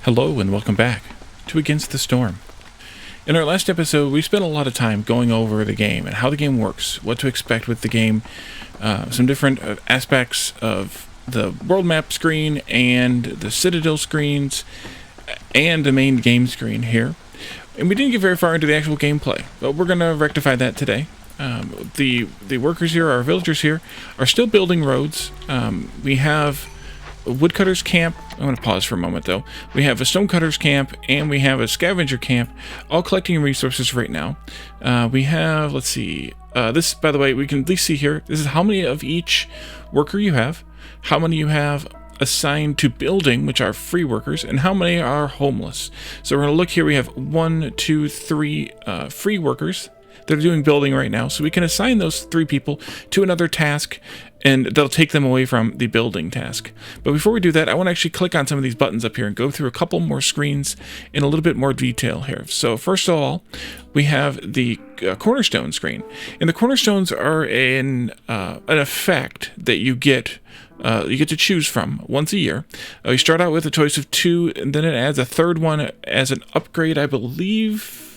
Hello and welcome back to Against the Storm. In our last episode, we spent a lot of time going over the game and how the game works, what to expect with the game, some different aspects of the world map screen and the Citadel screens and the main game screen here. And we didn't get very far into the actual gameplay, but we're going to rectify that today. The workers here, our villagers here, are still building roads. We have a woodcutter's camp. I'm going to pause for a moment though. We have a stonecutter's camp and we have a scavenger camp, all collecting resources right now. We have, let's see, this, by the way, we can at least see here, this is how many of each worker you have, how many you have assigned to building, which are free workers, and how many are homeless. So we're going to look here, we have 1, 2, 3 free workers that are doing building right now, so we can assign those 3 people to another task, and that'll take them away from the building task. But before we do that, I want to actually click on some of these buttons up here and go through a couple more screens in a little bit more detail here. So first of all, we have the cornerstone screen, and the cornerstones are an effect that you get to choose from once a year. You start out with a choice of 2, and then it adds a third one as an upgrade, I believe.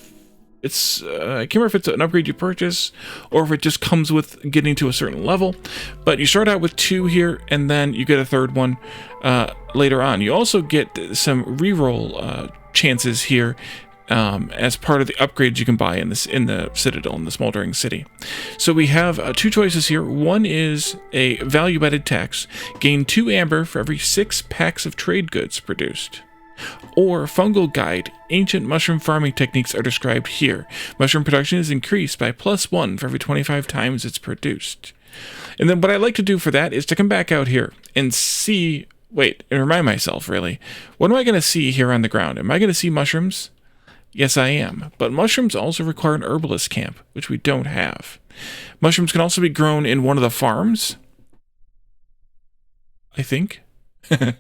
It's I can't remember if it's an upgrade you purchase or if it just comes with getting to a certain level, but you start out with 2 here and then you get a third one later on. You also get some reroll chances here as part of the upgrades you can buy in the Citadel, in the Smoldering City. So we have 2 choices here. One is a value-added tax. Gain 2 amber for every 6 packs of trade goods produced. Or fungal guide. Ancient mushroom farming techniques are described here. Mushroom production is increased by +1 for every 25 times it's produced. And then what I like to do for that is to come back out here and see, and remind myself really, what am I going to see here on the ground? Am I going to see mushrooms? Yes, I am. But mushrooms also require an herbalist camp, which we don't have. Mushrooms can also be grown in one of the farms, I think. So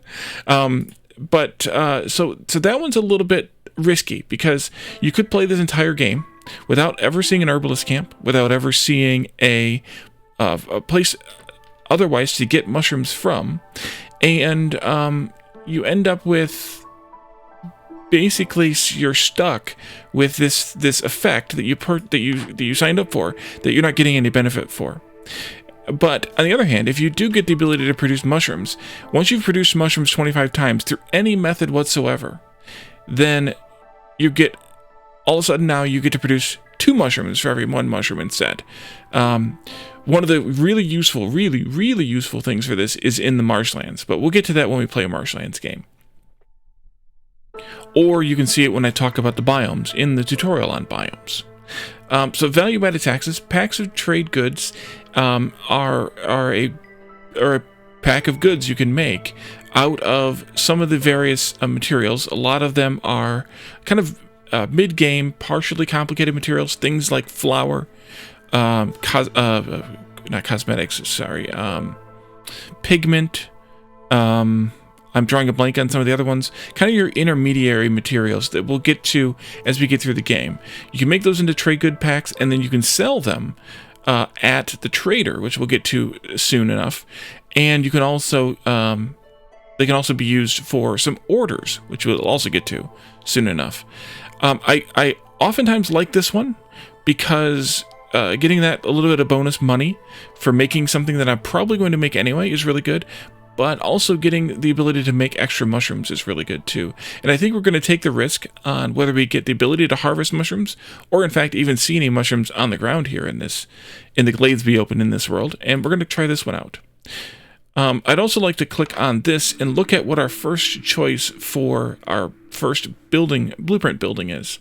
that one's a little bit risky because you could play this entire game without ever seeing an herbalist camp, without ever seeing a place otherwise to get mushrooms from, and you end up with basically you're stuck with this effect that you signed up for that you're not getting any benefit for. But on the other hand, if you do get the ability to produce mushrooms, once you've produced mushrooms 25 times through any method whatsoever, then you get, all of a sudden now you get to produce 2 mushrooms for every 1 mushroom instead. One of the really useful things for this is in the marshlands, but we'll get to that when we play a marshlands game. Or you can see it when I talk about the biomes in the tutorial on biomes. So value-added taxes, packs of trade goods are a pack of goods you can make out of some of the various materials. A lot of them are kind of mid-game, partially complicated materials, things like flour, not cosmetics, sorry, pigment, I'm drawing a blank on some of the other ones. Kind of your intermediary materials that we'll get to as we get through the game. You can make those into trade good packs, and then you can sell them at the trader, which we'll get to soon enough. And you can also, they can also be used for some orders, which we'll also get to soon enough. I oftentimes like this one because getting that a little bit of bonus money for making something that I'm probably going to make anyway is really good. But also getting the ability to make extra mushrooms is really good too. And I think we're going to take the risk on whether we get the ability to harvest mushrooms, or in fact even see any mushrooms on the ground here in the glades we open in this world. And we're going to try this one out. I'd also like to click on this and look at what our first choice for our first blueprint building is.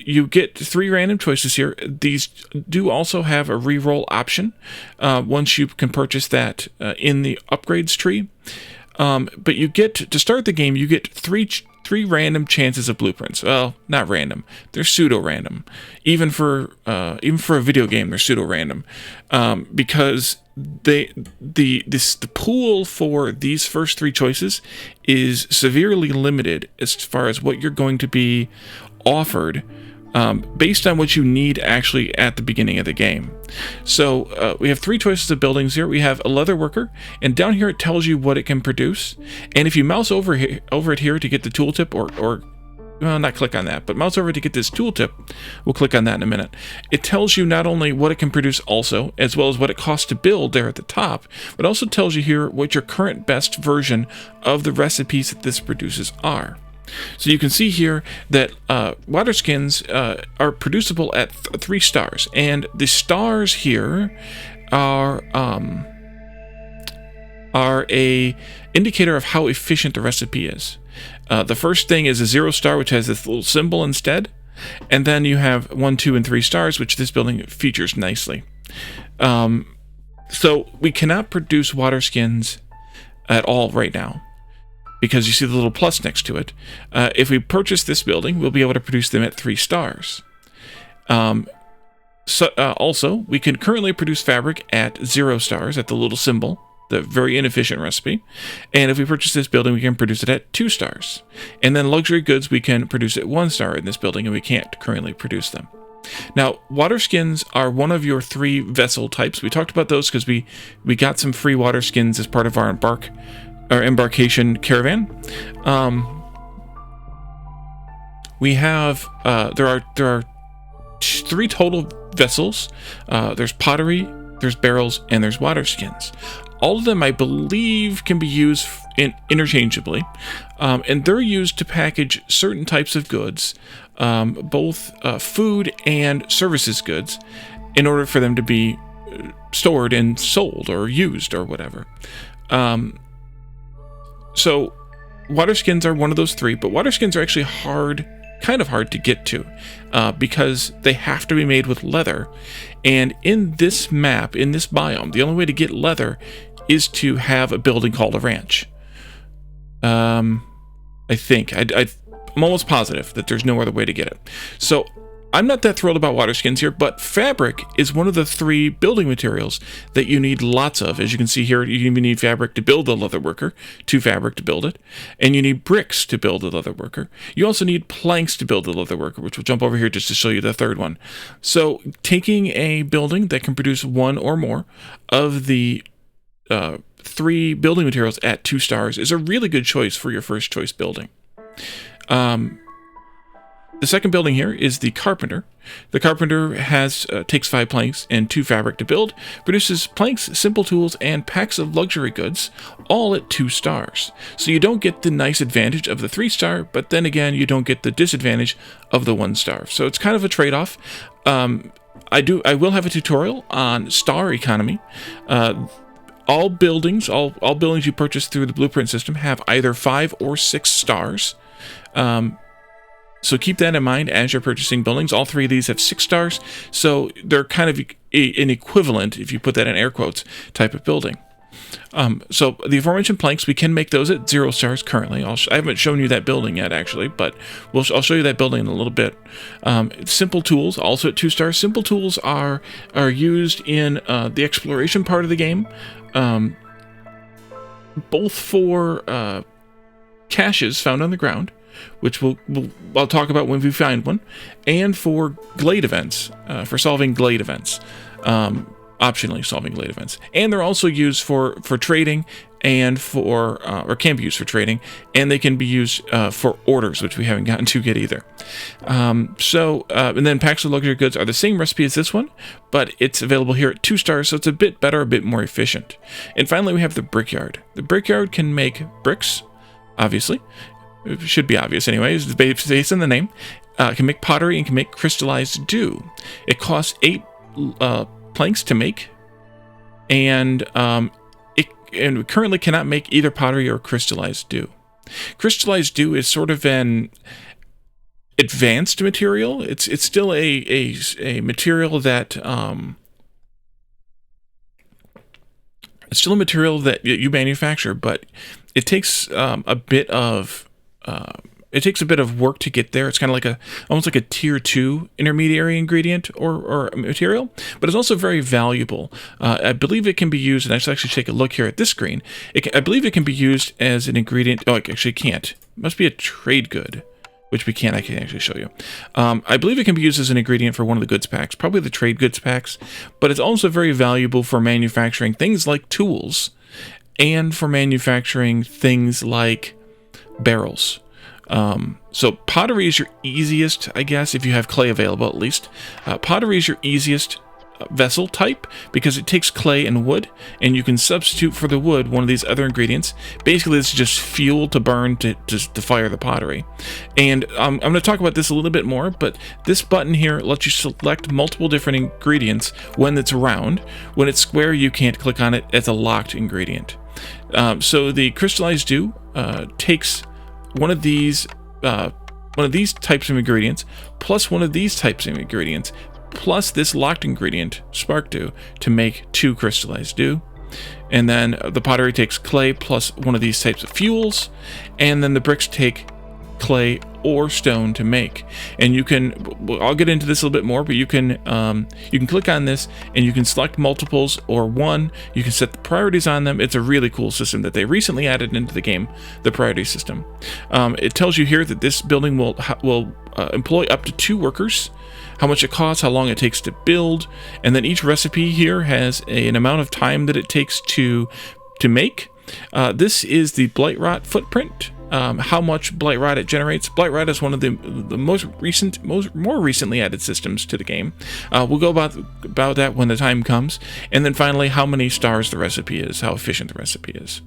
You get 3 random choices here. These do also have a reroll option once you can purchase that in the upgrades tree. But you get to start the game, you get 3 random chances of blueprints. Well, not random. They're pseudo-random. Even for a video game, they're pseudo-random because the pool for these first 3 choices is severely limited as far as what you're going to be offered based on what you need actually at the beginning of the game. So we have 3 choices of buildings here. We have a leather worker, and down here it tells you what it can produce. And if you mouse over it here to get the tooltip, or well, not click on that, but mouse over to get this tooltip. We'll click on that in a minute. It tells you not only what it can produce also, as well as what it costs to build there at the top, but also tells you here what your current best version of the recipes that this produces are. So you can see here that water skins are producible at 3 stars, and the stars here are a indicator of how efficient the recipe is. The first thing is a 0 star, which has this little symbol instead, and then you have 1, 2, and 3 stars, which this building features nicely. So we cannot produce water skins at all right now, because you see the little plus next to it. If we purchase this building, we'll be able to produce them at 3 stars. Also, we can currently produce fabric at 0 stars, at the little symbol, the very inefficient recipe. And if we purchase this building, we can produce it at 2 stars. And then luxury goods, we can produce at 1 star in this building, and we can't currently produce them. Now, water skins are one of your 3 vessel types. We talked about those because we got some free water skins as part of our embarkation caravan. We have there are 3 total vessels. There's pottery, there's barrels, and there's water skins. All of them, I believe, can be used interchangeably, and they're used to package certain types of goods, both food and services goods, in order for them to be stored and sold or used or whatever. So water skins are one of those 3, but water skins are actually kind of hard to get to, because they have to be made with leather. And in this map, in this biome, the only way to get leather is to have a building called a ranch. I think. I'm almost positive that there's no other way to get it. So I'm not that thrilled about water skins here, but fabric is one of the 3 building materials that you need lots of. As you can see here, you even need fabric to build the leather worker, 2 fabric to build it, and you need bricks to build the leather worker. You also need planks to build the leather worker, which we'll jump over here just to show you the 3rd one. So taking a building that can produce 1 or more of the 3 building materials at 2 stars is a really good choice for your first choice building. The second building here is the carpenter. The carpenter takes 5 planks and 2 fabric to build, produces planks, simple tools, and packs of luxury goods, all at 2 stars. So you don't get the nice advantage of the 3 star, but then again, you don't get the disadvantage of the 1 star. So it's kind of a trade-off. I will have a tutorial on star economy. All buildings you purchase through the blueprint system have either 5 or 6 stars. So keep that in mind as you're purchasing buildings. All 3 of these have 6 stars, so they're kind of an equivalent, if you put that in air quotes, type of building. So the aforementioned planks, we can make those at 0 stars currently. I haven't shown you that building yet, actually, but I'll show you that building in a little bit. Simple tools, also at 2 stars. Simple tools are used in the exploration part of the game, both for caches found on the ground, which I'll talk about when we find one, and for glade events, for solving glade events, optionally solving glade events. And they're also used for trading and or can be used for trading, and they can be used for orders, which we haven't gotten to yet either. And then packs of luxury goods are the same recipe as this one, but it's available here at 2 stars, so it's a bit better, a bit more efficient. And finally, we have the brickyard. The brickyard can make bricks, obviously. It should be obvious anyways, it's based on the name. It can make pottery and can make crystallized dew. It costs 8 planks to make, and we currently cannot make either pottery or crystallized dew. Crystallized dew is sort of an advanced material. It's still a material that it's still a material that you manufacture, but it takes a bit of work to get there. It's kind of like almost like a tier 2 intermediary ingredient or material, but it's also very valuable. I believe it can be used, and I should actually take a look here at this screen. I believe it can be used as an ingredient. Oh, it actually can't. It must be a trade good, which I can actually show you. I believe it can be used as an ingredient for one of the goods packs, probably the trade goods packs, but it's also very valuable for manufacturing things like tools and for manufacturing things like barrels. So pottery is your easiest, I guess, if you have clay available at least. Pottery is your easiest vessel type because it takes clay and wood, and you can substitute for the wood one of these other ingredients. Basically, it's just fuel to burn to fire the pottery. And I'm going to talk about this a little bit more, but this button here lets you select multiple different ingredients when it's round. When it's square, you can't click on it as a locked ingredient. So the crystallized dew takes one of these types of ingredients plus one of these types of ingredients plus this locked ingredient, spark dew, to make 2 crystallized dew. And then the pottery takes clay plus one of these types of fuels, and then the bricks take clay or stone to make. And you can, I'll get into this a little bit more, but you can click on this and you can select multiples or one. You can set the priorities on them. It's a really cool system that they recently added into the game, the priority system. It tells you here that this building will employ up to 2 workers, how much it costs, how long it takes to build, and then each recipe here has an amount of time that it takes to make. This is the blight rot footprint. How much blight rot it generates. Blight rot is one of the more recently added systems to the game. We'll go about that when the time comes. And then finally, how many stars the recipe is, how efficient the recipe is.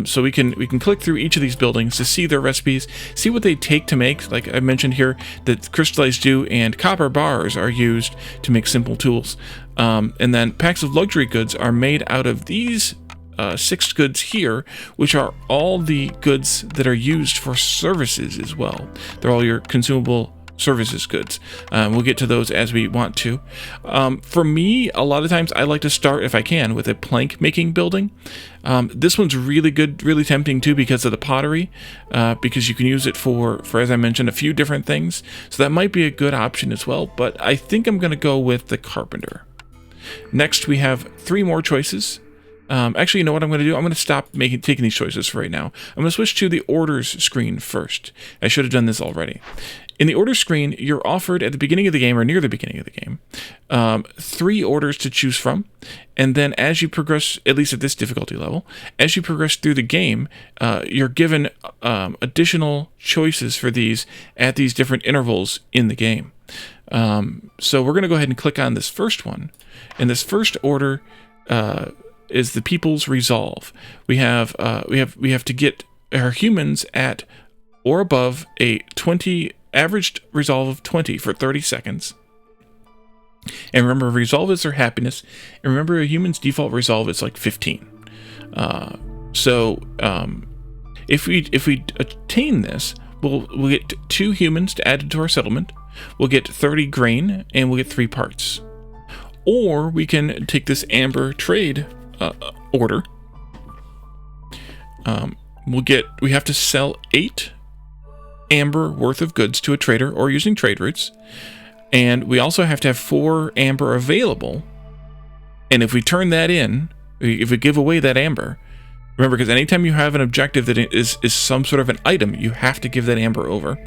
So we can click through each of these buildings to see their recipes, see what they take to make. Like I mentioned here, that crystallized dew and copper bars are used to make simple tools. And then packs of luxury goods are made out of these 6 goods here, which are all the goods that are used for services as well. They're all your consumable services goods. We'll get to those as we want to. For me, a lot of times I like to start, if I can, with a plank making building. This one's really good, really tempting too because of the pottery, because you can use it for, as I mentioned, a few different things. So that might be a good option as well, but I think I'm going to go with the carpenter. Next, we have 3 more choices. Actually, you know what I'm going to do? I'm going to stop taking these choices for right now. I'm going to switch to the orders screen first. I should have done this already. In the order screen, you're offered at the beginning of the game or near the beginning of the game 3 orders to choose from. And then as you progress, at least at this difficulty level, as you progress through the game, you're given additional choices for these at these different intervals in the game. So we're going to go ahead and click on this first one. And this first order is the people's resolve. We have to get our humans at or above a 20 averaged resolve of 20 for 30 seconds. And remember, resolve is their happiness. And remember, a human's default resolve is like 15. If we attain this, we'll get 2 humans to add to our settlement. We'll get 30 grain, and we'll get 3 parts. Or we can take this amber trade order. We have to sell 8 amber worth of goods to a trader or using trade routes, and we also have to have 4 amber available. And if we turn that in, if we give away that amber, remember, because anytime you have an objective that is some sort of an item, you have to give that amber over.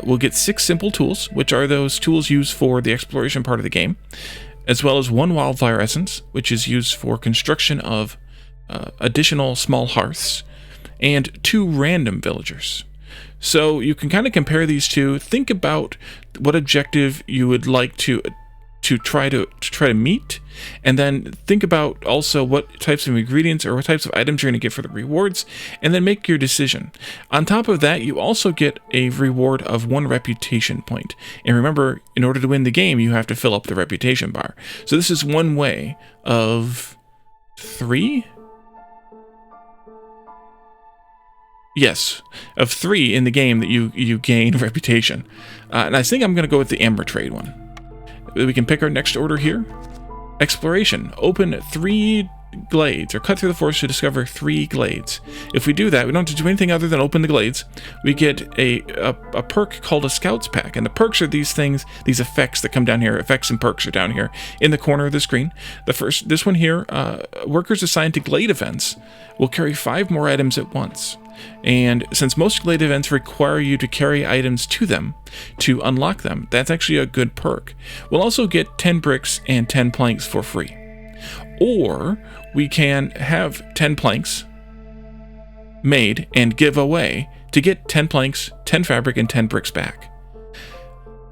We'll get 6 simple tools, which are those tools used for the exploration part of the game, as well as 1 wildfire essence, which is used for construction of additional small hearths, and 2 random villagers. So you can kind of compare these two. Think about what objective you would like to try to meet, and then think about also what types of ingredients or what types of items you're going to get for the rewards, and then make your decision. On top of that, you also get a reward of 1 reputation point. And remember, in order to win the game, you have to fill up the reputation bar. So this is one way of 3? Yes, of 3 in the game that you gain reputation. And I think I'm going to go with the amber trade one. We can pick our next order here. Exploration. Open 3 glades, or cut through the forest to discover 3 glades. If we do that, we don't have to do anything other than open the glades. We get a perk called a Scouts Pack, and the perks are these things, these effects that come down here. Effects and perks are down here in the corner of the screen. This one here, workers assigned to glade events will carry 5 more items at once. And since most glade events require you to carry items to them to unlock them, that's actually a good perk. We'll also get 10 bricks and 10 planks for free. Or we can have 10 planks made and give away to get 10 planks, 10 fabric, and 10 bricks back.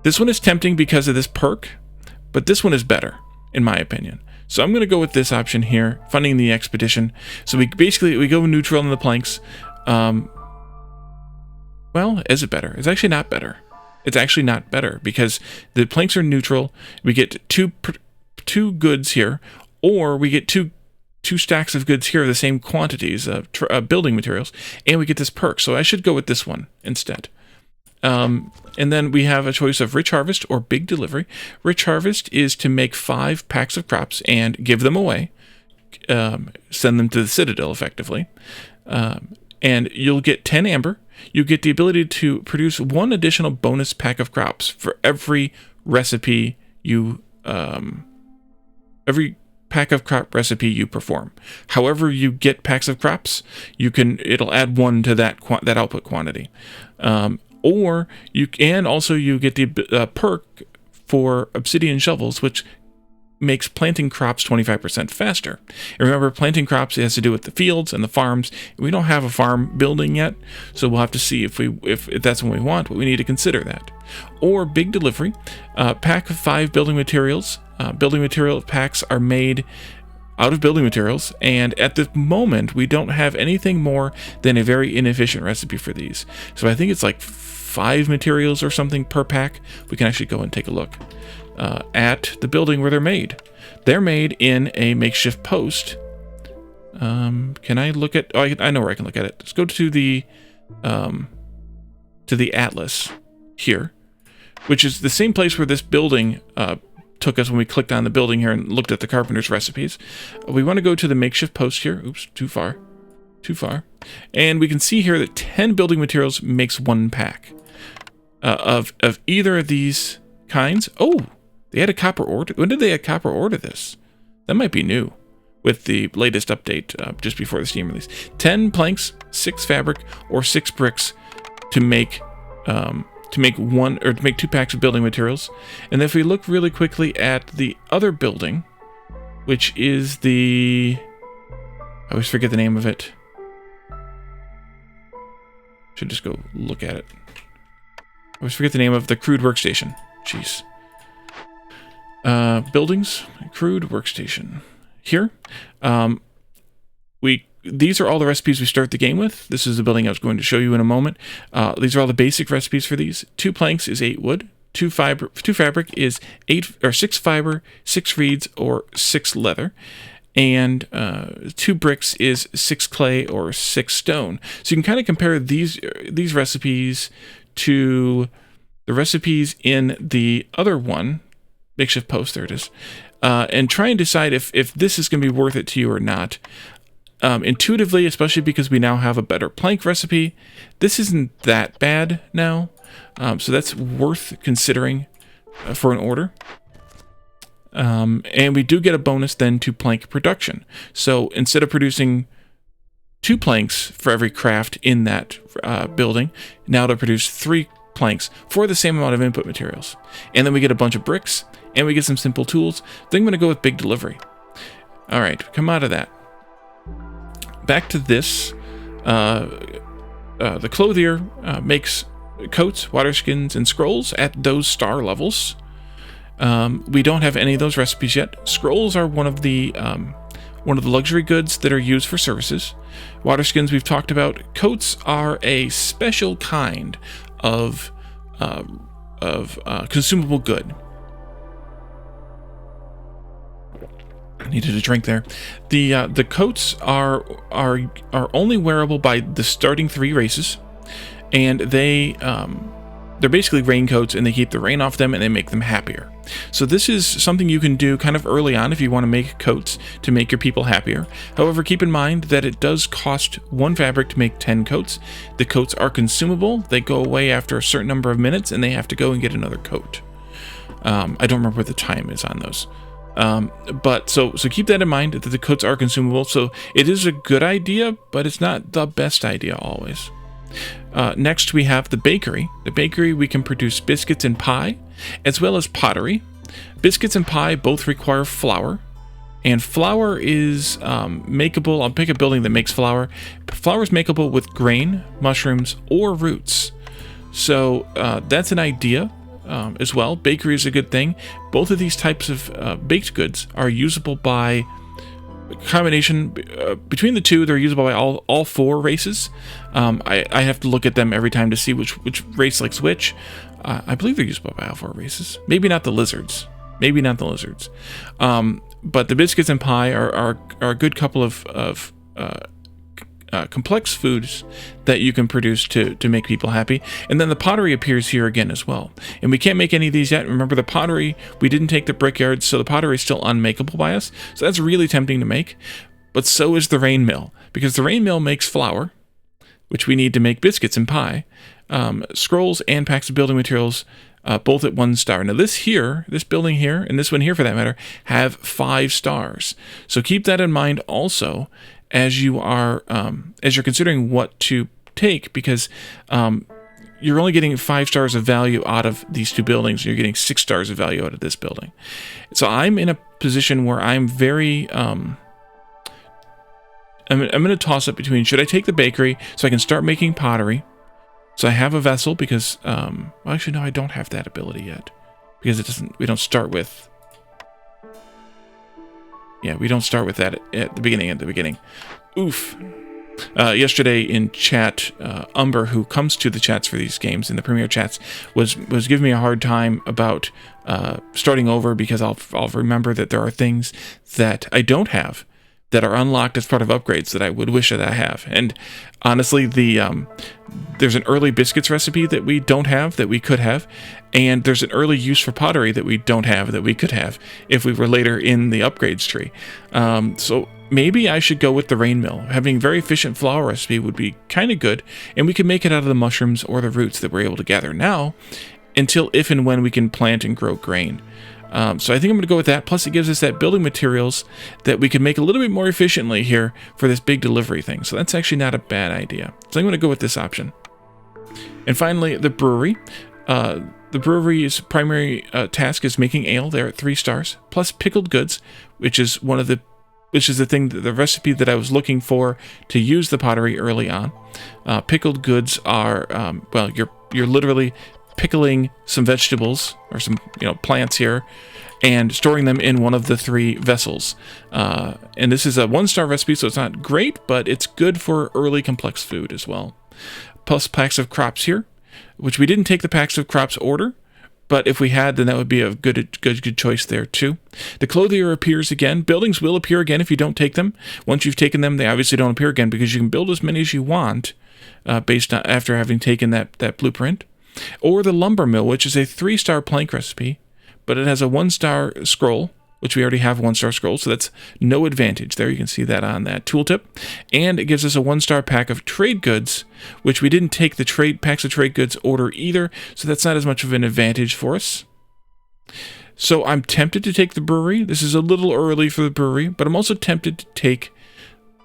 This one is tempting because of this perk, but this one is better, in my opinion. So I'm going to go with this option here, funding the expedition. So we go neutral on the planks. Well, is it better? It's actually not better. It's actually not better because the planks are neutral. We get two goods here, or we get two stacks of goods here of the same quantities of building materials, and we get this perk. So I should go with this one instead. And then we have a choice of Rich Harvest or Big Delivery. Rich Harvest is to make 5 packs of crops and give them away. Send them to the Citadel, effectively. And you'll get 10 amber. You get the ability to produce 1 additional bonus pack of crops for every recipe you... every pack of crop recipe you perform. However you get packs of crops, it'll add 1 to that output quantity. Or you get the perk for obsidian shovels, which makes planting crops 25% faster. And remember, planting crops has to do with the fields and the farms. We don't have a farm building yet, so we'll have to see if that's what we want, but we need to consider that. Or Big Delivery, pack of 5 building materials. Building material packs are made out of building materials, and at the moment we don't have anything more than a very inefficient recipe for these. So I think it's like 5 materials or something per pack. We can actually go and take a look at the building where they're made. They're made in a makeshift post. Can I look at... Oh, I know where I can look at it. Let's go to the atlas here, which is the same place where this building took us when we clicked on the building here and looked at the carpenter's recipes. We want to go to the makeshift post here. Oops, too far. And we can see here that 10 building materials makes 1 pack of either of these kinds. Oh, they had a copper ore. When did they add copper ore to this? That might be new with the latest update just before the Steam release. 10 planks, 6 fabric, or 6 bricks to make 2 packs of building materials. And if we look really quickly at the other building, which is I always forget the name of it. Should just go look at it. I always forget the name of the crude workstation. Jeez. Buildings, crude workstation. Here, these are all the recipes we start the game with. This is the building I was going to show you in a moment. These are all the basic recipes for these. 2 planks is 8 wood. 2 fabric is 6 fiber, 6 reeds, or 6 leather. And 2 bricks is 6 clay or 6 stone. So you can kind of compare these recipes to the recipes in the other one, makeshift post, there it is, and try and decide if this is going to be worth it to you or not. Intuitively, especially because we now have a better plank recipe, this isn't that bad now. So that's worth considering for an order. And we do get a bonus then to plank production. So instead of producing 2 planks for every craft in that building, now to produce 3 planks for the same amount of input materials. And then we get a bunch of bricks, and we get some simple tools. Then I'm going to go with Big Delivery. All right, come out of that. Back to this. The clothier makes coats, water skins, and scrolls at those star levels. We don't have any of those recipes yet. Scrolls are one of the luxury goods that are used for services. Water skins we've talked about. Coats are a special kind of consumable good. I needed a drink there. The coats are only wearable by the starting 3 races, and they're basically raincoats, and they keep the rain off them and they make them happier. So this is something you can do kind of early on if you want to make coats to make your people happier. However, keep in mind that it does cost 1 fabric to make 10 coats. The coats are consumable. They go away after a certain number of minutes, and they have to go and get another coat. I don't remember what the time is on those. But so keep that in mind, that the coats are consumable. So it is a good idea, but it's not the best idea always. Next, we have the bakery. The bakery, we can produce biscuits and pie, as well as pottery. Biscuits and pie both require flour, and flour is makeable. I'll pick a building that makes flour. Flour is makeable with grain, mushrooms, or roots. So that's an idea as well. Bakery is a good thing. Both of these types of baked goods are usable by combination between the two. They're usable by all four races. I have to look at them every time to see which race likes which. I believe they're usable by all four races. Maybe not the lizards. But the biscuits and pie are a good couple of complex foods that you can produce to make people happy. And then the pottery appears here again as well. And we can't make any of these yet. Remember, the pottery, we didn't take the brickyards, so the pottery is still unmakeable by us. So that's really tempting to make. But so is the rain mill, because the rain mill makes flour, which we need to make biscuits and pie, scrolls, and packs of building materials, both at 1 star. Now this building here, and this one here for that matter, have 5 stars. So keep that in mind also as you are as you're considering what to take, because you're only getting 5 stars of value out of these 2 buildings. You're getting 6 stars of value out of this building. So I'm in a position where I'm very I'm going to toss up between, should I take the bakery so I can start making pottery? So I have a vessel because, well, actually, no, I don't have that ability yet, because we don't start with, we don't start with that at the beginning. Oof. Yesterday in chat, Umber, who comes to the chats for these games, in the premiere chats, was giving me a hard time about starting over, because I'll remember that there are things that I don't have that are unlocked as part of upgrades that I would wish that I have. And honestly, there's an early biscuits recipe that we don't have that we could have, and there's an early use for pottery that we don't have that we could have if we were later in the upgrades tree. So maybe I should go with the rain mill. Having very efficient flour recipe would be kind of good, and we can make it out of the mushrooms or the roots that we're able to gather now, until if and when we can plant and grow grain. So I think I'm going to go with that. Plus, it gives us that building materials that we can make a little bit more efficiently here for this big delivery thing. So that's actually not a bad idea. So I'm going to go with this option. And finally, the brewery. The brewery's primary task is making ale. They're at 3 stars. Plus pickled goods, which is the recipe that I was looking for to use the pottery early on. Pickled goods are, you're literally pickling some vegetables or some plants here and storing them in one of the 3 vessels. And this is a 1-star recipe, so it's not great, but it's good for early complex food as well. Plus packs of crops here, which we didn't take the packs of crops order, but if we had, then that would be a good choice there too. The clothier appears again. Buildings will appear again if you don't take them. Once you've taken them, they obviously don't appear again, because you can build as many as you want based on after having taken that blueprint. Or the lumber mill, which is a 3-star plank recipe, but it has a 1-star scroll, which we already have 1-star scroll, so that's no advantage there. You can see that on that tooltip. And it gives us a 1-star pack of trade goods, which we didn't take the packs of trade goods order either, so that's not as much of an advantage for us. So I'm tempted to take the brewery. This is a little early for the brewery, but I'm also tempted to take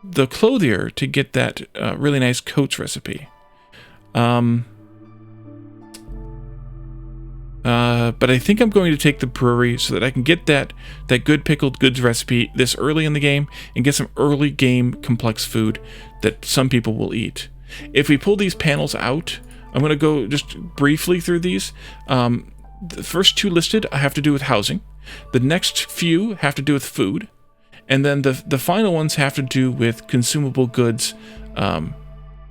the clothier to get that really nice coats recipe. But I think I'm going to take the brewery so that I can get that good pickled goods recipe this early in the game and get some early game complex food that some people will eat. If we pull these panels out, I'm going to go just briefly through these. The first 2 listed have to do with housing. The next few have to do with food. And then the final ones have to do with consumable goods,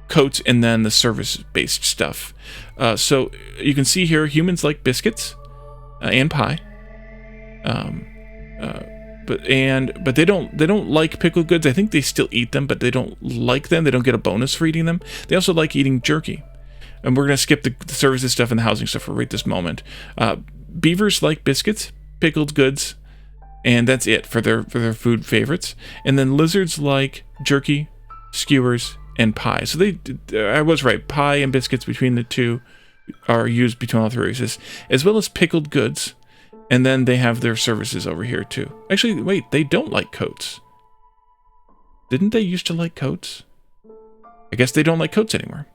coats, and then the service-based stuff. So you can see here, humans like biscuits and pie, but they don't like pickled goods. I think they still eat them, but they don't like them. They don't get a bonus for eating them. They also like eating jerky, and we're gonna skip the services stuff and the housing stuff for right this moment. Beavers like biscuits, pickled goods, and that's it for their food favorites. And then lizards like jerky, skewers, and pie. So I was right. Pie and biscuits between the 2 are used between all 3 races, as well as pickled goods. And then they have their services over here too. Actually, wait, they don't like coats. Didn't they used to like coats? I guess they don't like coats anymore.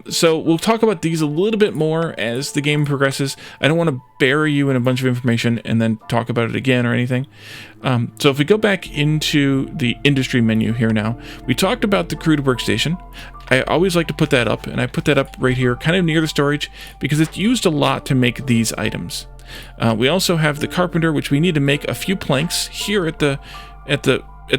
So we'll talk about these a little bit more as the game progresses. I don't want to bury you in a bunch of information and then talk about it again or anything. So if we go back into the industry menu here now, we talked about the crude workstation. I always like to put that up, and I put that up right here, kind of near the storage, because it's used a lot to make these items. We also have the carpenter, which we need to make a few planks here at the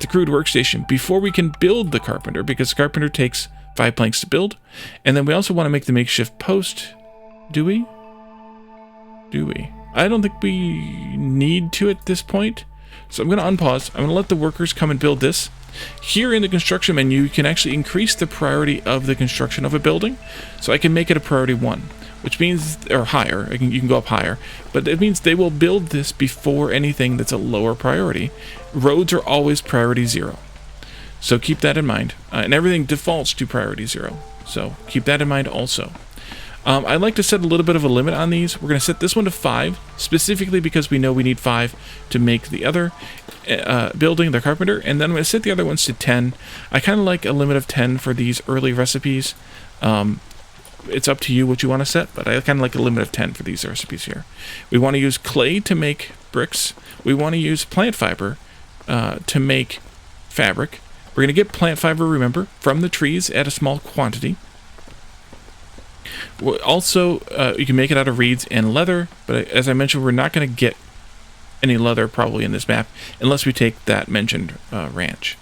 crude workstation before we can build the carpenter, because the carpenter takes 5 planks to build. And then we also want to make the makeshift post. Do we? I don't think we need to at this point. So I'm going to unpause. I'm going to let the workers come and build this. Here in the construction menu, you can actually increase the priority of the construction of a building. So I can make it a priority 1, which means, or higher, you can go up higher, but it means they will build this before anything that's a lower priority. Roads are always priority 0. So keep that in mind, and everything defaults to priority 0. So keep that in mind also. I'd like to set a little bit of a limit on these. We're going to set this one to 5, specifically because we know we need 5 to make the other building, the carpenter, and then I'm going to set the other ones to 10. I kind of like a limit of 10 for these early recipes. It's up to you what you want to set, but I kind of like a limit of 10 for these recipes here. We want to use clay to make bricks. We want to use plant fiber to make fabric. We're going to get plant fiber, remember, from the trees at a small quantity. Also, you can make it out of reeds and leather, but as I mentioned, we're not going to get any leather probably in this map unless we take that mentioned ranch.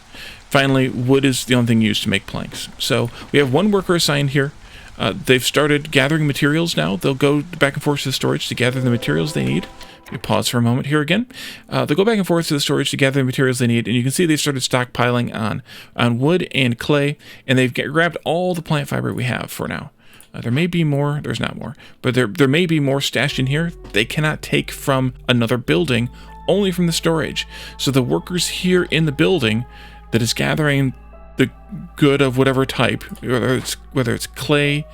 Finally, wood is the only thing used to make planks. So we have 1 worker assigned here. They've started gathering materials now. They'll go back and forth to the storage to gather the materials they need. We pause for a moment here again. They'll go back and forth to the storage to gather the materials they need, and you can see they started stockpiling on wood and clay, and they've grabbed all the plant fiber we have for now. There may be more, there's not more, but there may be more stashed in here. They cannot take from another building, only from the storage. So the workers here in the building that is gathering the good of whatever type, whether it's clay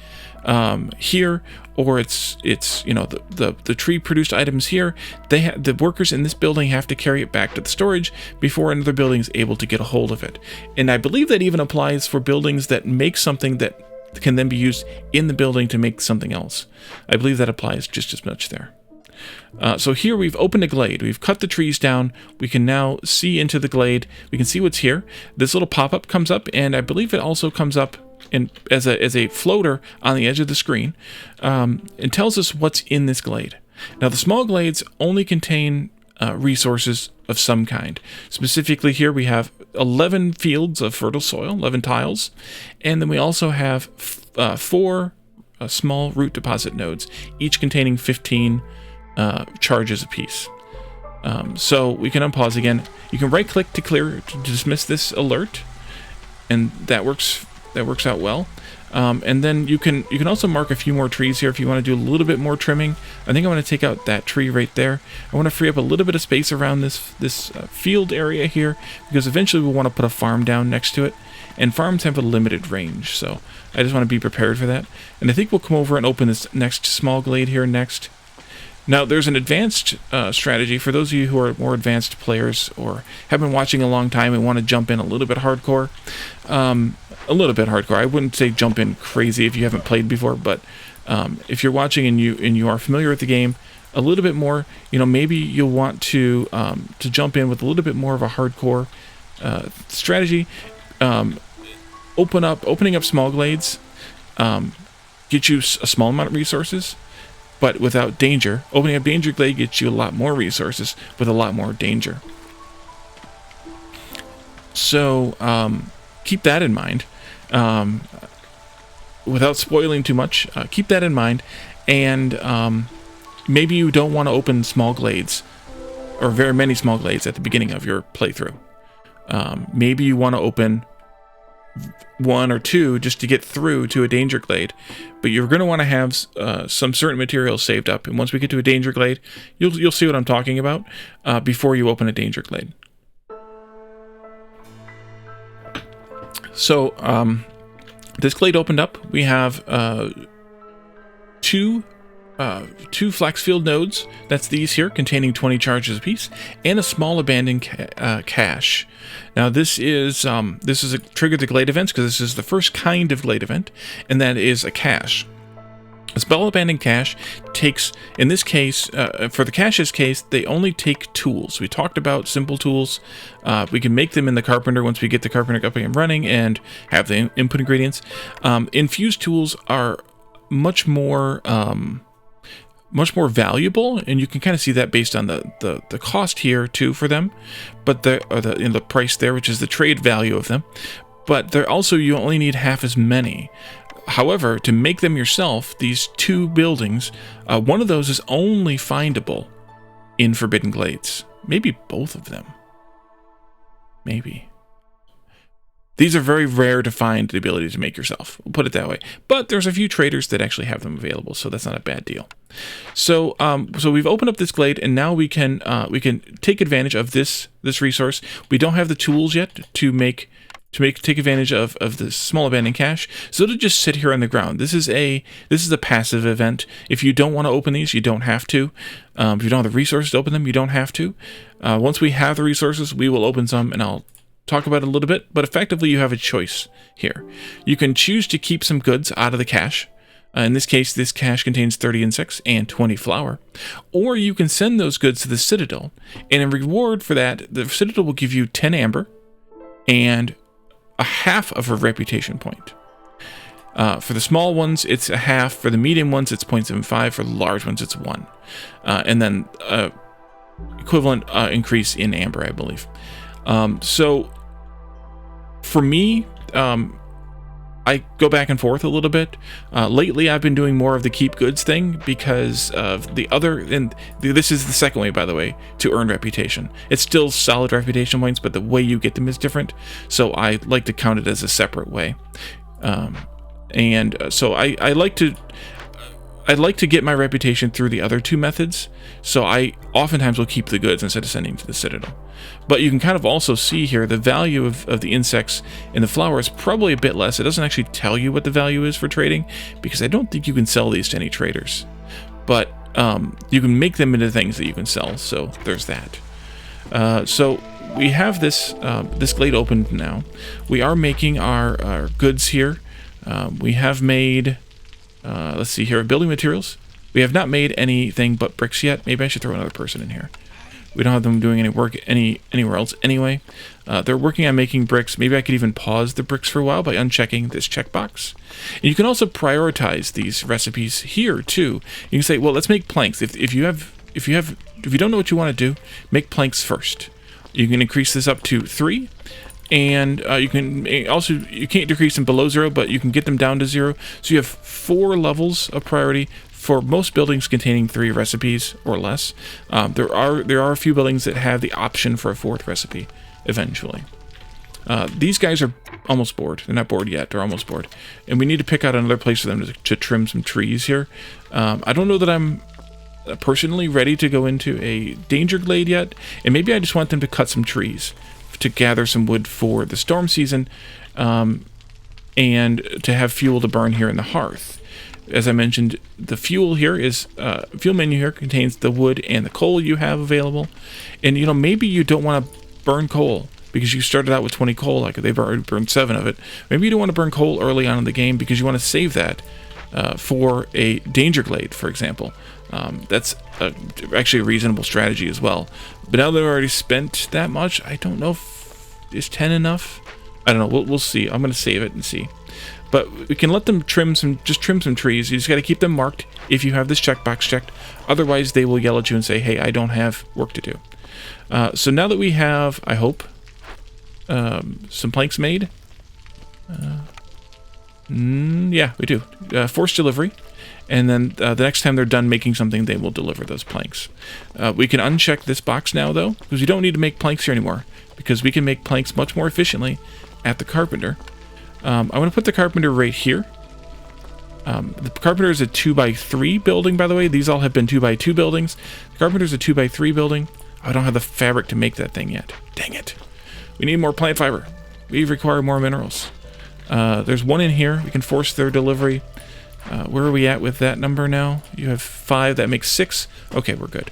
here, or it's the tree produced items here, the workers in this building have to carry it back to the storage before another building is able to get a hold of it. And I believe that even applies for buildings that make something that can then be used in the building to make something else. I believe that applies just as much there. So here we've opened a glade. We've cut the trees down. We can now see into the glade. We can see what's here. This little pop-up comes up, and I believe it also comes up as a floater on the edge of the screen, and tells us what's in this glade. Now the small glades only contain resources of some kind. Specifically here we have 11 fields of fertile soil, 11 tiles, and then we also have 4 small root deposit nodes, each containing 15 charges apiece. So we can unpause again. You can right click to clear, to dismiss this alert, and that works out well. And then you can also mark a few more trees here if you want to do a little bit more trimming. I think I want to take out that tree right there. I want to free up a little bit of space around this field area here, because eventually we'll want to put a farm down next to it, and farms have a limited range, so I just want to be prepared for that. And I think we'll come over and open this next small glade here next. Now, there's an advanced strategy for those of you who are more advanced players or have been watching a long time and want to jump in a little bit hardcore. I wouldn't say jump in crazy if you haven't played before, but if you're watching and you are familiar with the game a little bit more, maybe you'll want to jump in with a little bit more of a hardcore strategy. Opening up small glades get you a small amount of resources, but without danger. Opening up danger glade gets you a lot more resources with a lot more danger. So keep that in mind. Without spoiling too much, keep that in mind. And maybe you don't want to open small glades, or very many small glades at the beginning of your playthrough. Maybe you want to open 1 or 2 just to get through to a danger glade, but you're going to want to have some certain materials saved up, and once we get to a danger glade, you'll see what I'm talking about before you open a danger glade. So this glade opened up. We have 2 2 flaxfield nodes, that's these here, containing 20 charges apiece, and a small abandoned cache. Now this is a trigger the glade events, because this is the first kind of glade event, and that is a cache. A spell abandoned cache takes, in this case, for the cache's case, they only take tools. We talked about simple tools. We can make them in the carpenter once we get the carpenter up and running and have the input ingredients. Infused tools are much more valuable, and you can kind of see that based on the cost here too for them, but the price there, which is the trade value of them. But they're also, you only need half as many. However, to make them yourself, these 2 buildings, one of those is only findable in Forbidden Glades. Maybe both of them. Maybe. These are very rare to find the ability to make yourself. We'll put it that way. But there's a few traders that actually have them available, so that's not a bad deal. So we've opened up this glade, and now we can take advantage of this resource. We don't have the tools yet to take advantage of the small abandoned cache, so it'll just sit here on the ground. This is a passive event. If you don't want to open these, you don't have to. If you don't have the resources to open them, you don't have to. Once we have the resources, we will open some, and I'll talk about it a little bit, but effectively you have a choice here. You can choose to keep some goods out of the cache. In this case, this cache contains 30 insects and 20 flour. Or you can send those goods to the Citadel, and in reward for that, the Citadel will give you 10 amber and a half of a reputation point. For the small ones, it's a half. For the medium ones, it's 0.75. For the large ones, it's 1. And then equivalent increase in amber, I believe. So for me, I go back and forth a little bit. Lately, I've been doing more of the keep goods thing because of the other, and this is the second way, by the way, to earn reputation. It's still solid reputation points, but the way you get them is different. So I like to count it as a separate way. So I like to get my reputation through the other 2 methods. So I oftentimes will keep the goods instead of sending to the Citadel. But you can kind of also see here the value of the insects in the flower is probably a bit less. It doesn't actually tell you what the value is for trading, because I don't think you can sell these to any traders. But you can make them into things that you can sell, so there's that. So we have this glade opened now. We are making our goods here. We have made, let's see here, building materials. We have not made anything but bricks yet. Maybe I should throw another person in here. We don't have them doing any work anywhere else anyway. They're working on making bricks. Maybe I could even pause the bricks for a while by unchecking this checkbox. And you can also prioritize these recipes here too. You can say, well, let's make planks. If you don't know what you want to do, make planks first. You can increase this up to 3. And you can't decrease them below 0, but you can get them down to 0. So you have 4 levels of priority for most buildings containing 3 recipes or less. There are a few buildings that have the option for a 4th recipe eventually. These guys are almost bored. They're not bored yet. They're almost bored. And we need to pick out another place for them to trim some trees here. I don't know that I'm personally ready to go into a danger glade yet. And maybe I just want them to cut some trees to gather some wood for the storm season, and to have fuel to burn here in the hearth. As I mentioned, the fuel here is fuel menu here contains the wood and the coal you have available. And maybe you don't want to burn coal because you started out with 20 coal, like they've already burned 7 of it. Maybe you don't want to burn coal early on in the game because you want to save that for a danger glade, for example. That's actually a reasonable strategy as well. But now they've already spent that much, I don't know is 10 enough? I don't know. We'll see. I'm going to save it and see. But we can let them trim some trees. You just got to keep them marked if you have this checkbox checked. Otherwise, they will yell at you and say, hey, I don't have work to do. So now that we have, I hope, some planks made. Yeah, we do. Forced delivery. And then the next time they're done making something, they will deliver those planks. We can uncheck this box now, though, because we don't need to make planks here anymore, because we can make planks much more efficiently at the carpenter. I'm going to put the carpenter right here. The carpenter is a 2x3 building, by the way. These all have been 2x2 buildings. The carpenter is a 2x3 building. I don't have the fabric to make that thing yet. Dang it. We need more plant fiber. We require more minerals. There's one in here. We can force their delivery. Where are we at with that number now? You have 5, that makes 6. Okay, we're good.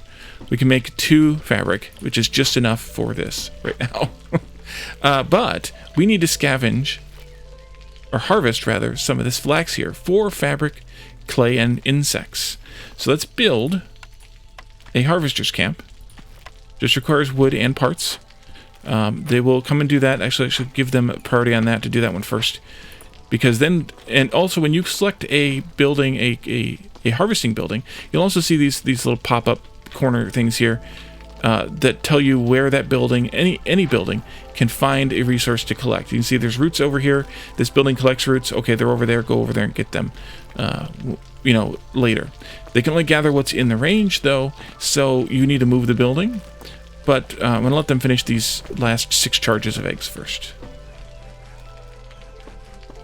We can make 2 fabric, which is just enough for this right now. But we need to scavenge, or harvest rather, some of this flax here for fabric, clay, and insects. So let's build a harvester's camp. Just requires wood and parts. They will come and do that. Actually, I should give them a priority on that to do that one first. Because then, and also when you select a building, a harvesting building, you'll also see these little pop-up corner things here that tell you where that building, any building, can find a resource to collect. You can see there's roots over here. This building collects roots. Okay, they're over there. Go over there and get them, later. They can only gather what's in the range, though, so you need to move the building. But I'm going to let them finish these last 6 charges of eggs first.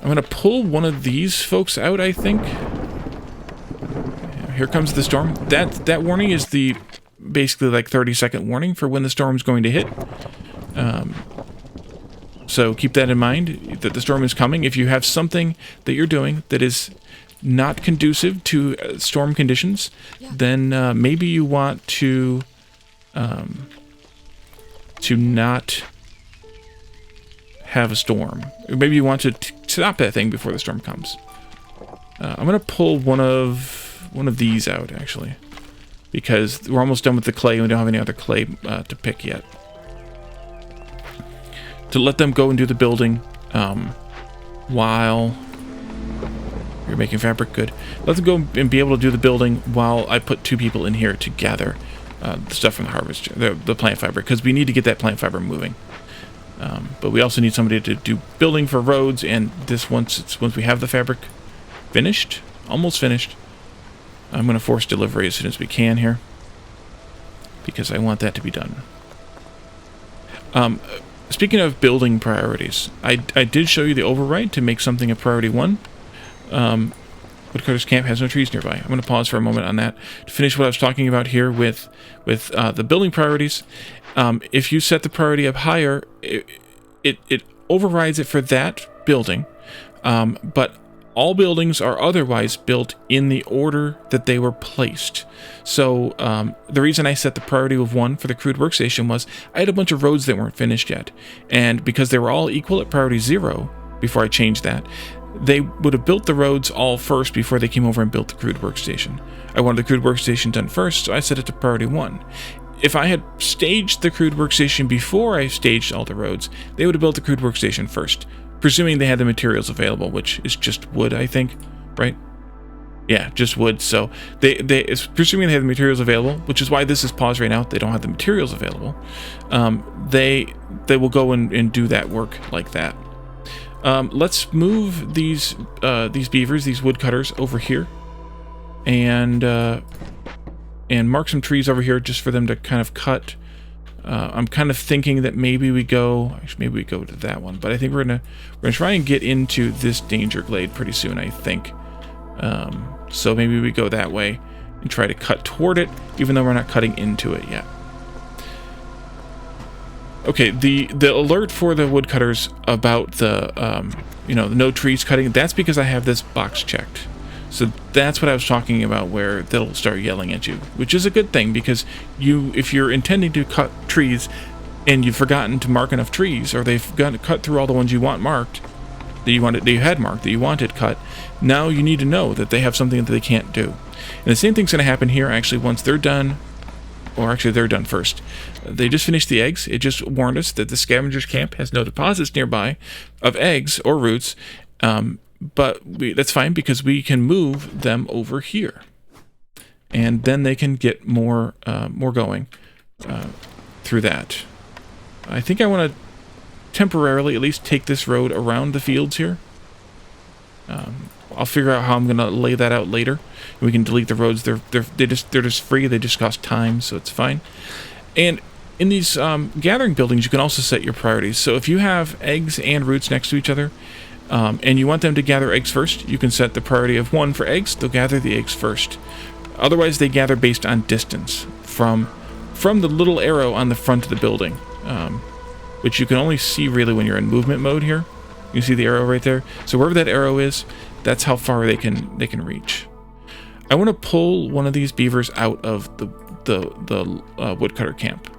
I'm going to pull one of these folks out, I think. Here comes the storm. That warning is the basically like 30-second warning for when the storm's going to hit. So keep that in mind, that the storm is coming. If you have something that you're doing that is not conducive to storm conditions, then maybe you want to not have a storm. Or maybe you want to stop that thing before the storm comes. I'm going to pull one of these out, actually, because we're almost done with the clay and we don't have any other clay to pick yet. To let them go and do the building while you're making fabric. Good. Let them go and be able to do the building while I put 2 people in here to gather the stuff from the harvest, the plant fiber, because we need to get that plant fiber moving. But we also need somebody to do building for roads, and this once we have the fabric finished, almost finished, I'm going to force delivery as soon as we can here, because I want that to be done. Speaking of building priorities, I did show you the override to make something a priority 1. Woodcutter's Camp has no trees nearby. I'm going to pause for a moment on that to finish what I was talking about here with the building priorities. If you set the priority up higher, it overrides it for that building, but all buildings are otherwise built in the order that they were placed. So the reason I set the priority of 1 for the crude workstation was I had a bunch of roads that weren't finished yet, and because they were all equal at priority 0 before I changed that, they would have built the roads all first before they came over and built the crude workstation. I wanted the crude workstation done first, so I set it to priority 1. If I had staged the crude workstation before I staged all the roads, they would have built the crude workstation first, presuming they had the materials available, which is just wood, I think, right? Yeah, just wood. So it's presuming they have the materials available, which is why this is paused right now. They don't have the materials available. They will go and do that work like that. Let's move these beavers, these woodcutters, over here, and mark some trees over here just for them to kind of cut. I'm kind of thinking that maybe we go to that one, but I think we're gonna try and get into this danger glade pretty soon, I think. So maybe we go that way and try to cut toward it, even though we're not cutting into it yet. Okay, the alert for the woodcutters about the no trees cutting, that's because I have this box checked. So that's what I was talking about, where they'll start yelling at you, which is a good thing, because if you're intending to cut trees and you've forgotten to mark enough trees, or they've got to cut through all the ones you want marked, that you wanted cut, now you need to know that they have something that they can't do. And the same thing's going to happen here, actually, once they're done. Or actually, they're done first. They just finished the eggs. It just warned us that the scavenger's camp has no deposits nearby of eggs or roots. But that's fine, because we can move them over here, and then they can get more going through that. I think I want to temporarily at least take this road around the fields here. I'll figure out how I'm going to lay that out later. We can delete the roads. They're just free. They just cost time, so it's fine. And in these gathering buildings, you can also set your priorities. So if you have eggs and roots next to each other, and you want them to gather eggs first, you can set the priority of 1 for eggs. They'll gather the eggs first. Otherwise, they gather based on distance from the little arrow on the front of the building, which you can only see really when you're in movement mode here. You see the arrow right there? So wherever that arrow is, That's how far they can reach. I want to pull one of these beavers out of the woodcutter camp.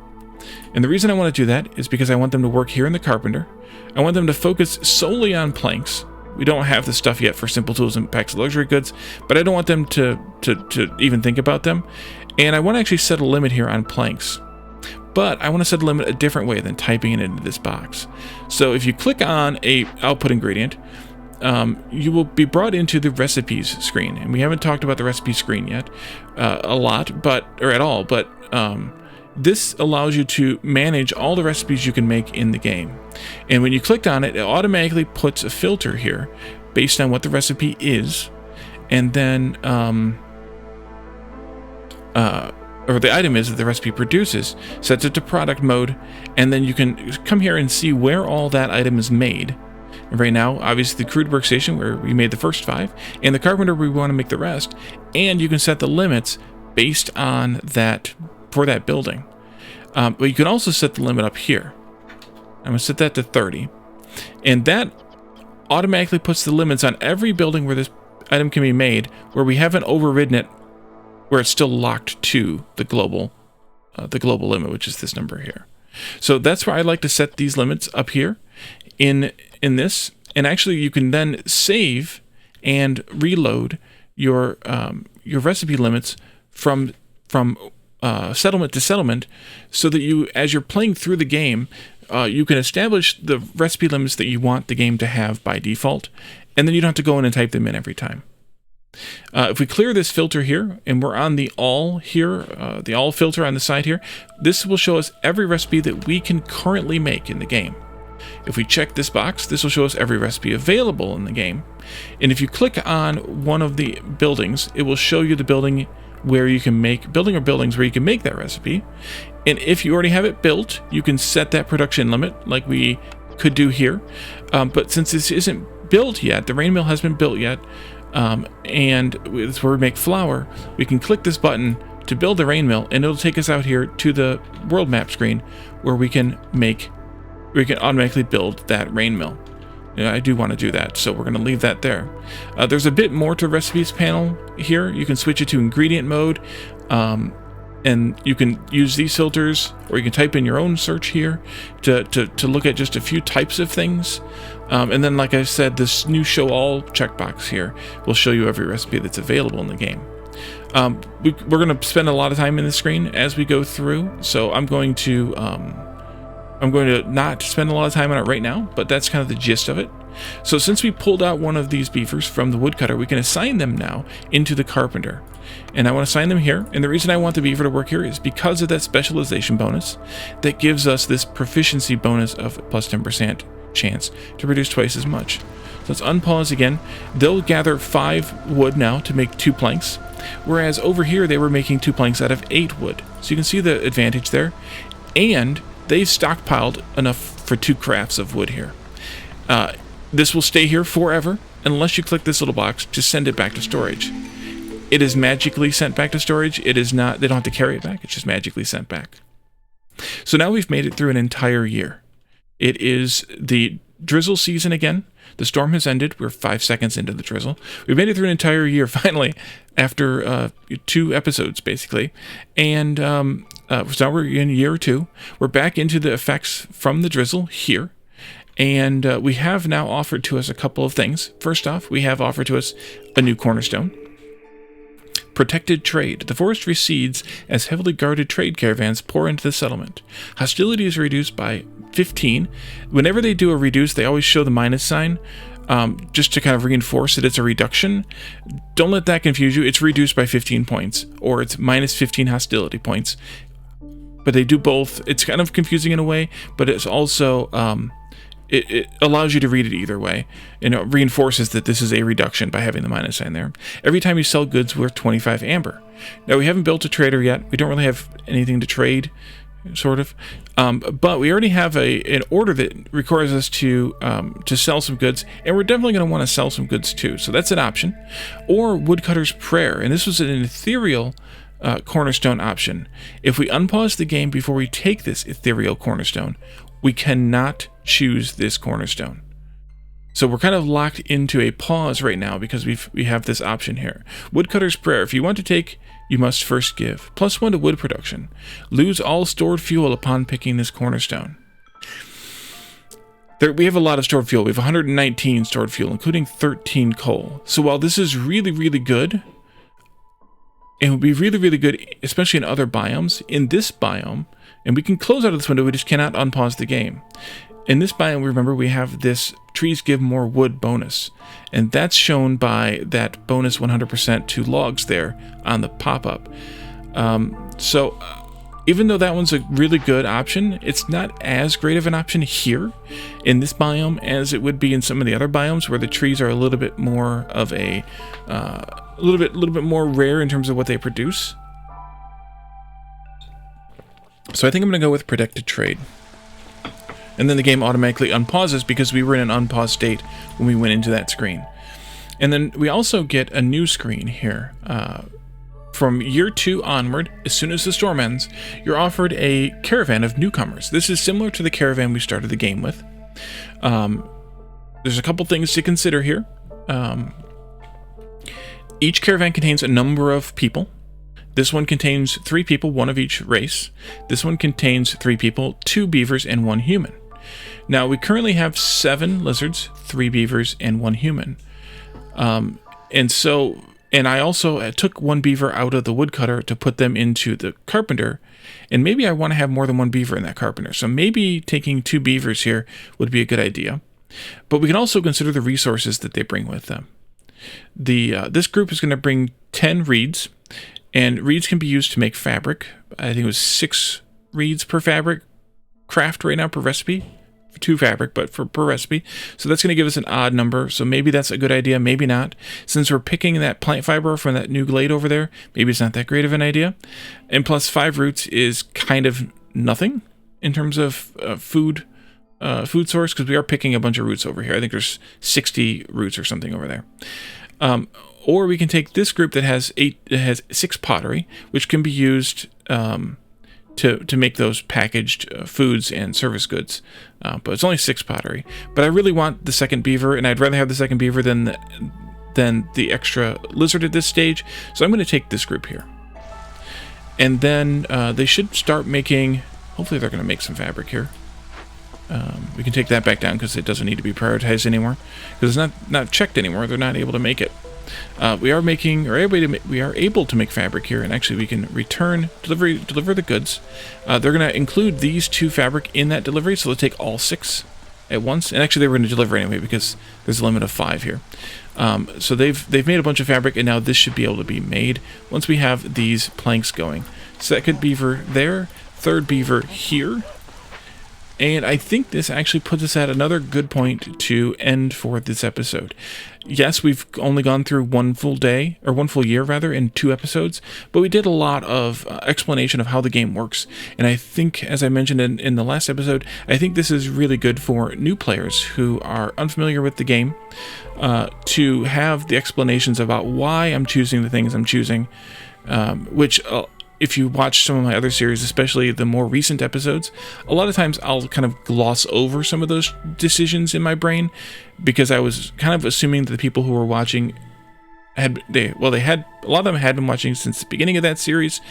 And the reason I want to do that is because I want them to work here in the carpenter. I want them to focus solely on planks. We don't have the stuff yet for simple tools and packs of luxury goods, but I don't want them to even think about them. And I want to actually set a limit here on planks. But I want to set a limit a different way than typing it into this box. So if you click on a output ingredient, you will be brought into the recipes screen. And we haven't talked about the recipe screen yet a lot, or at all, but this allows you to manage all the recipes you can make in the game. And when you click on it, it automatically puts a filter here based on what the recipe is, and then or the item is that the recipe produces, sets it to product mode, and then you can come here and see where all that item is made. And right now, obviously, the crude workstation where we made the first 5, and the carpenter where we want to make the rest, and you can set the limits based on that for that building. But you can also set the limit up here. I'm going to set that to 30, and that automatically puts the limits on every building where this item can be made, where we haven't overridden it, where it's still locked to the global limit, which is this number here. So that's where I like to set these limits up here in this, and actually you can then save and reload your recipe limits from settlement to settlement, so that you, as you're playing through the game, you can establish the recipe limits that you want the game to have by default, and then you don't have to go in and type them in every time. If we clear this filter here, and we're on the all here, the all filter on the side here, this will show us every recipe that we can currently make in the game. If we check this box, this will show us every recipe available in the game. And if you click on one of the buildings, it will show you the building where you can make, buildings where you can make that recipe. And if you already have it built, you can set that production limit like we could do here. But since this isn't built yet, the rain mill has been built yet, and it's where we make flour, we can click this button to build the rain mill, and it'll take us out here to the world map screen where we can automatically build that rain mill. I do want to do that, so we're going to leave that there. There's a bit more to recipes panel here. You can switch it to ingredient mode, and you can use these filters, or you can type in your own search here to look at just a few types of things. And then, like I said, this new show all checkbox here will show you every recipe that's available in the game. We're going to spend a lot of time in the screen as we go through, so I'm going to not spend a lot of time on it right now, but that's kind of the gist of it. So since we pulled out one of these beavers from the woodcutter, we can assign them now into the carpenter. And I want to assign them here, and the reason I want the beaver to work here is because of that specialization bonus that gives us this proficiency bonus of plus 10% chance to produce twice as much. So let's unpause again. They'll gather 5 wood now to make 2 planks, whereas over here they were making 2 planks out of 8 wood. So you can see the advantage there, and they've stockpiled enough for 2 crafts of wood here. This will stay here forever unless you click this little box to send it back to storage. It is magically sent back to storage. It is not, they don't have to carry it back. It's just magically sent back. So now we've made it through an entire year. It is the drizzle season again. The storm has ended. We're 5 seconds into the drizzle. We've made it through an entire year finally, after 2 episodes basically. And so now we're in year 2. We're back into the effects from the drizzle here. And we have now offered to us a couple of things. First off, we have offered to us a new cornerstone. Protected trade. The forest recedes as heavily guarded trade caravans pour into the settlement. Hostility is reduced by 15. Whenever they do a reduce, they always show the minus sign, just to kind of reinforce that it's a reduction. Don't let that confuse you. It's reduced by 15 points, or it's minus 15 hostility points. But they do both. It's kind of confusing in a way, but it's also it allows you to read it either way, and it reinforces that this is a reduction by having the minus sign there. Every time you sell goods worth 25 amber. Now, we haven't built a trader yet. We don't really have anything to trade, sort of, but we already have an order that requires us to sell some goods, and we're definitely going to want to sell some goods too, so that's an option. Or Woodcutter's Prayer, and this was an ethereal cornerstone option. If we unpause the game before we take this ethereal cornerstone, we cannot choose this cornerstone. So we're kind of locked into a pause right now because we have this option here. Woodcutter's Prayer. If you want to take, you must first give. +1 to wood production. Lose all stored fuel upon picking this cornerstone. We have a lot of stored fuel. We have 119 stored fuel, including 13 coal. So while this is really, really good, it would be really, really good, especially in other biomes, in this biome, and we can close out of this window, we just cannot unpause the game. In this biome, remember, we have this trees give more wood bonus, and that's shown by that bonus 100% to logs there on the pop-up. Even though that one's a really good option, it's not as great of an option here in this biome as it would be in some of the other biomes where the trees are a little bit more of a little bit more rare in terms of what they produce. So I think I'm going to go with Predicted Trade. And then the game automatically unpauses because we were in an unpaused state when we went into that screen. And then we also get a new screen here. From year 2 onward, as soon as the storm ends, you're offered a caravan of newcomers. This is similar to the caravan we started the game with. There's a couple things to consider here. Each caravan contains a number of people. This one contains 3 people, 1 of each race. This one contains 3 people, 2 beavers, and 1 human. Now, we currently have 7 lizards, 3 beavers, and 1 human. And I also took 1 beaver out of the woodcutter to put them into the carpenter, and maybe I want to have more than 1 beaver in that carpenter. So maybe taking 2 beavers here would be a good idea. But we can also consider the resources that they bring with them. This group is going to bring 10 reeds, and reeds can be used to make fabric. I think it was 6 reeds per fabric craft right now per recipe. 2 fabric, but per recipe. So that's going to give us an odd number. So maybe that's a good idea, maybe not. Since we're picking that plant fiber from that new glade over there, maybe it's not that great of an idea. And plus 5 roots is kind of nothing in terms of food source, because we are picking a bunch of roots over here. I think there's 60 roots or something over there. Or we can take this group that has 6 pottery, which can be used to make those packaged foods and service goods. But it's only 6 pottery. But I really want the second beaver, and I'd rather have the second beaver than the extra lizard at this stage. So I'm going to take this group here. And then they should start making... Hopefully they're going to make some fabric here. We can take that back down because it doesn't need to be prioritized anymore. Because it's not checked anymore. They're not able to make it. We are able to make fabric here, and actually we can deliver the goods. They're going to include these 2 fabric in that delivery, so they'll take all 6 at once. And actually they were going to deliver anyway because there's a limit of 5 here. So they've made a bunch of fabric, and now this should be able to be made once we have these planks going. Second beaver there, 3rd beaver here. And I think this actually puts us at another good point to end for this episode. Yes, we've only gone through 1 full day, or 1 full year rather, in 2 episodes, but we did a lot of explanation of how the game works. And I think, as I mentioned in the last episode, I think this is really good for new players who are unfamiliar with the game, to have the explanations about why I'm choosing the things I'm choosing, which... if you watch some of my other series, especially the more recent episodes, a lot of times I'll kind of gloss over some of those decisions in my brain because I was kind of assuming that the people who were watching a lot of them had been watching since the beginning of that series,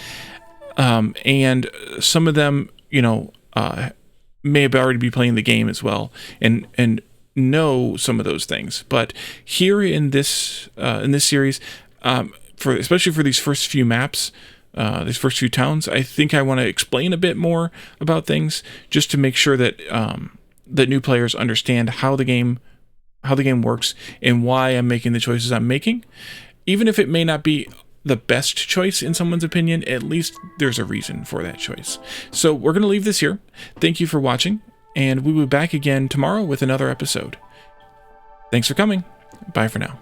and some of them, may have already be playing the game as well and know some of those things. But here in this series, especially for these first few maps. These first few towns, I think I want to explain a bit more about things just to make sure that that new players understand how the game works and why I'm making the choices I'm making. Even if it may not be the best choice in someone's opinion, at least there's a reason for that choice. So we're going to leave this here. Thank you for watching, and we will be back again tomorrow with another episode. Thanks for coming. Bye for now.